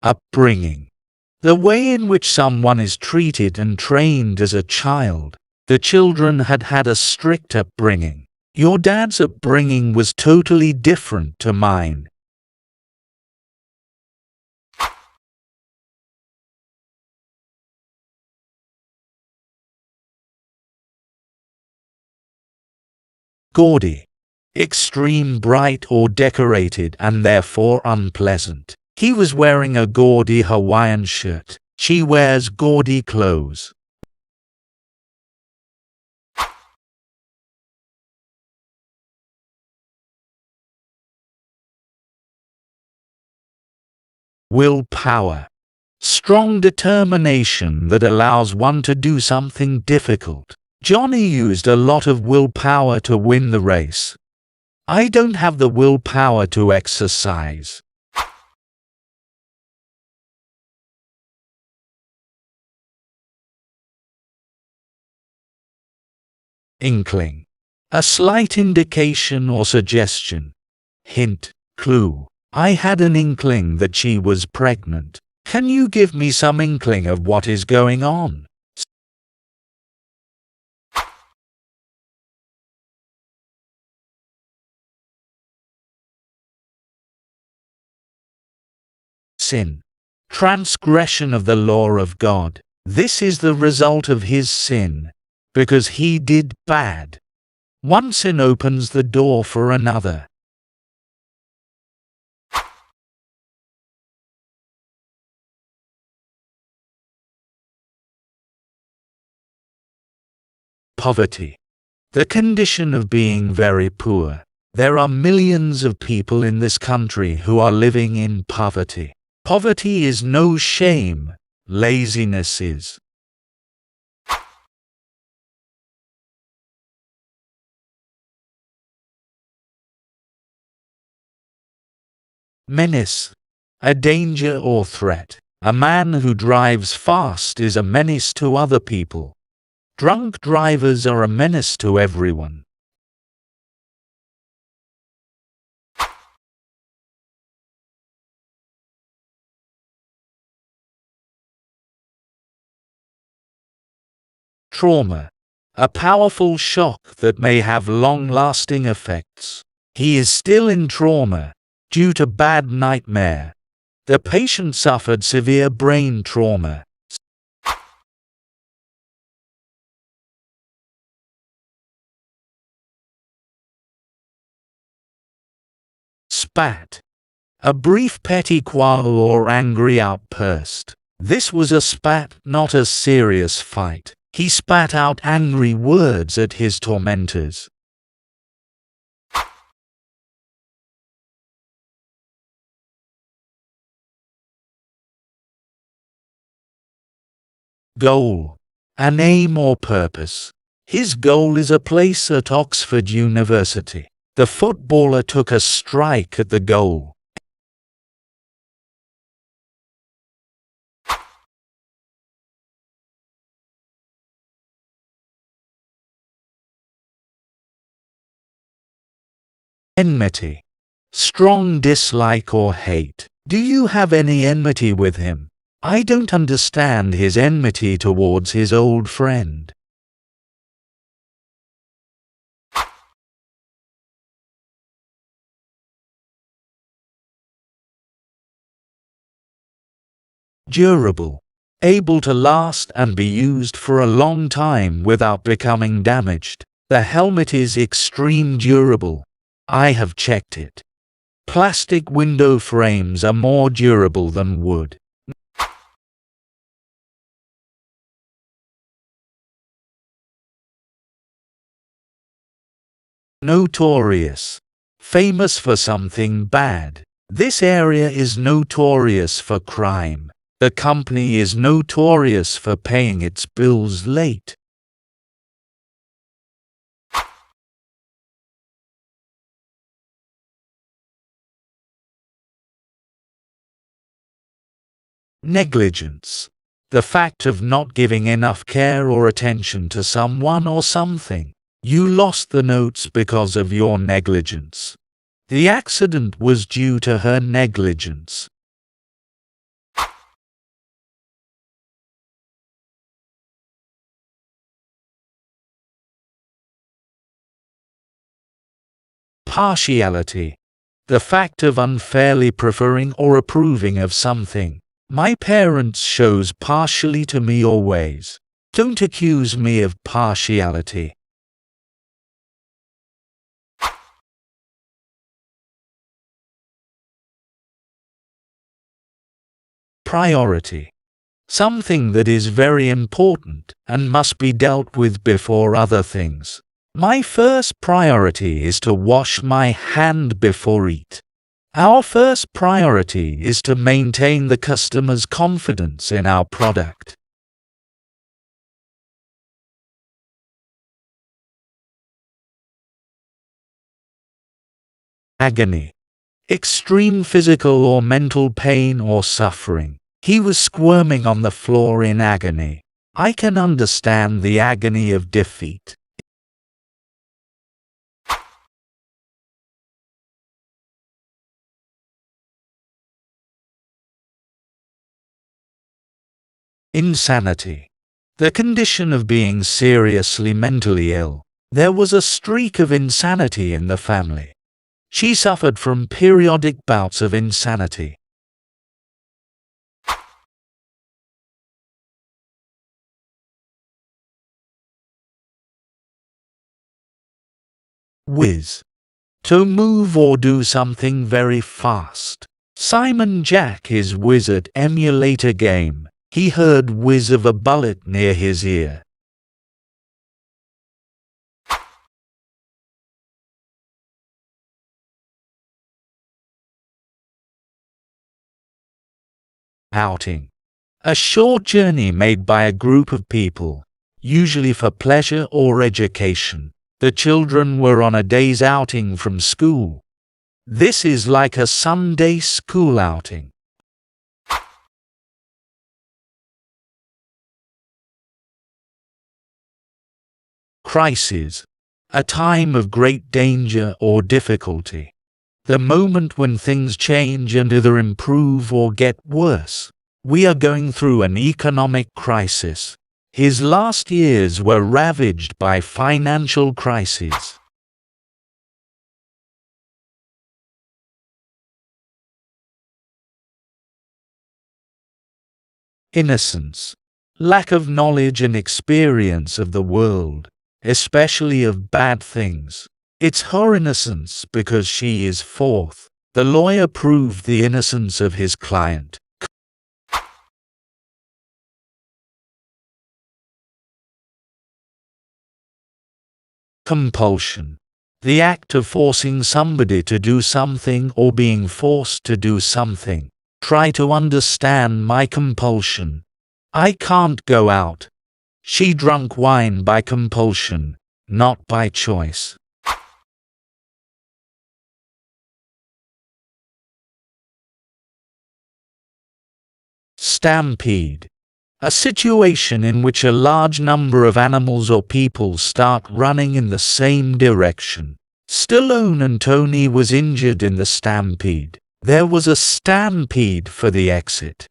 Upbringing. The way in which someone is treated and trained as a child. The children had had a strict upbringing. Your dad's upbringing was totally different to mine. Gaudy. Extreme, bright or decorated and therefore unpleasant. He was wearing a gaudy Hawaiian shirt. She wears gaudy clothes. Willpower. Strong determination that allows one to do something difficult. Johnny used a lot of willpower to win the race. I don't have the willpower to exercise. Inkling. A slight indication or suggestion. Hint, clue. I had an inkling that she was pregnant. Can you give me some inkling of what is going on? Sin. Transgression of the law of God. This is the result of his sin, because he did bad. One sin opens the door for another. Poverty. The condition of being very poor. There are millions of people in this country who are living in poverty. Poverty is no shame, laziness is. Menace. A danger or threat. A man who drives fast is a menace to other people. Drunk drivers are a menace to everyone. Trauma. A powerful shock that may have long-lasting effects. He is still in trauma due to bad nightmare. The patient suffered severe brain trauma. Spat. A brief petty quarrel or angry outburst. This was a spat, not a serious fight. He spat out angry words at his tormentors. Goal. An aim or purpose. His goal is a place at Oxford University. The footballer took a strike at the goal. Enmity. Strong dislike or hate. Do you have any enmity with him? I don't understand his enmity towards his old friend. Durable. Able to last and be used for a long time without becoming damaged. The helmet is extreme durable. I have checked it. Plastic window frames are more durable than wood. Notorious. Famous for something bad. This area is notorious for crime. The company is notorious for paying its bills late. Negligence. The fact of not giving enough care or attention to someone or something. You lost the notes because of your negligence. The accident was due to her negligence. Partiality. The fact of unfairly preferring or approving of something. My parents shows partially to me always. Don't accuse me of partiality. Priority. Something that is very important and must be dealt with before other things. My first priority is to wash my hand before eat. Our first priority is to maintain the customer's confidence in our product. Agony. Extreme physical or mental pain or suffering. He was squirming on the floor in agony. I can understand the agony of defeat. Insanity. The condition of being seriously mentally ill. There was a streak of insanity in the family. She suffered from periodic bouts of insanity. Whiz. To move or do something very fast. Simon Jack is whiz at emulator game. He heard whiz of a bullet near his ear. Outing. A short journey made by a group of people, usually for pleasure or education. The children were on a day's outing from school. This is like a Sunday school outing. Crisis. A time of great danger or difficulty. The moment when things change and either improve or get worse. We are going through an economic crisis. His last years were ravaged by financial crises. Innocence. Lack of knowledge and experience of the world, especially of bad things. It's her innocence because she is fourth. The lawyer proved the innocence of his client. Compulsion. The act of forcing somebody to do something or being forced to do something. Try to understand my compulsion. I can't go out. She drank wine by compulsion, not by choice. Stampede. A situation in which a large number of animals or people start running in the same direction. Stallone and Tony was injured in the stampede. There was a stampede for the exit.